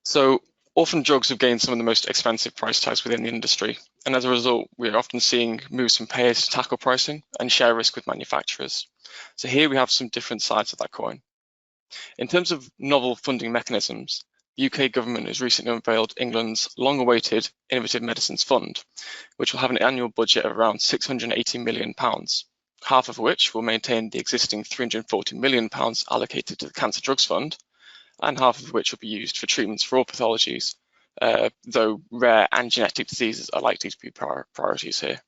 So orphan drugs have gained some of the most expensive price tags within the industry, and as a result, we're often seeing moves from payers to tackle pricing and share risk with manufacturers. So here we have some different sides of that coin. In terms of novel funding mechanisms, the UK government has recently unveiled England's long-awaited Innovative Medicines Fund, which will have an annual budget of around £680 million, half of which will maintain the existing £340 million allocated to the Cancer Drugs Fund, and half of which will be used for treatments for all pathologies, though rare and genetic diseases are likely to be priorities here.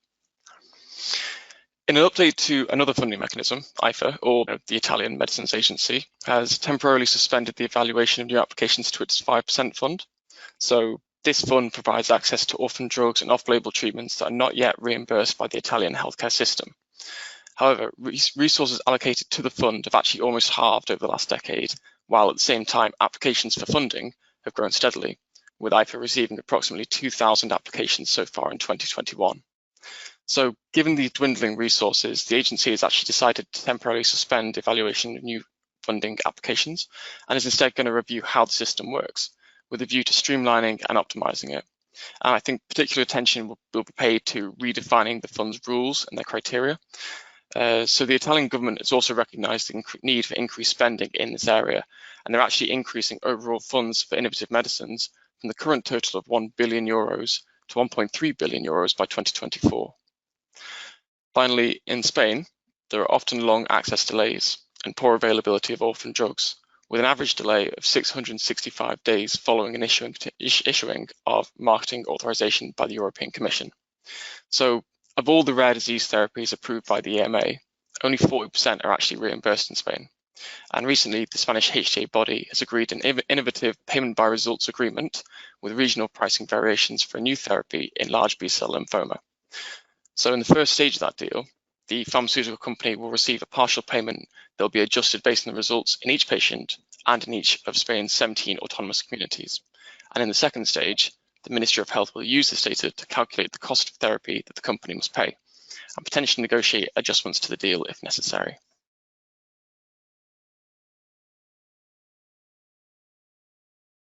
In an update to another funding mechanism, Eifer, or the Italian Medicines Agency, has temporarily suspended the evaluation of new applications to its 5% fund. So this fund provides access to orphan drugs and off-label treatments that are not yet reimbursed by the Italian healthcare system. However, resources allocated to the fund have actually almost halved over the last decade, while at the same time applications for funding have grown steadily, with Eifer receiving approximately 2,000 applications so far in 2021. So given these dwindling resources, the agency has actually decided to temporarily suspend evaluation of new funding applications and is instead going to review how the system works, with a view to streamlining and optimizing it. And I think particular attention will be paid to redefining the fund's rules and their criteria. So the Italian government has also recognised the need for increased spending in this area, and they're actually increasing overall funds for innovative medicines from the current total of €1 billion to €1.3 billion by 2024. Finally, in Spain, there are often long access delays and poor availability of orphan drugs, with an average delay of 665 days following an issuing of marketing authorization by the European Commission. So of all the rare disease therapies approved by the EMA, only 40% are actually reimbursed in Spain. And recently, the Spanish HTA body has agreed an innovative payment by results agreement with regional pricing variations for a new therapy in large B-cell lymphoma. So in the first stage of that deal, the pharmaceutical company will receive a partial payment that will be adjusted based on the results in each patient and in each of Spain's 17 autonomous communities. And in the second stage, the Ministry of Health will use this data to calculate the cost of therapy that the company must pay and potentially negotiate adjustments to the deal if necessary.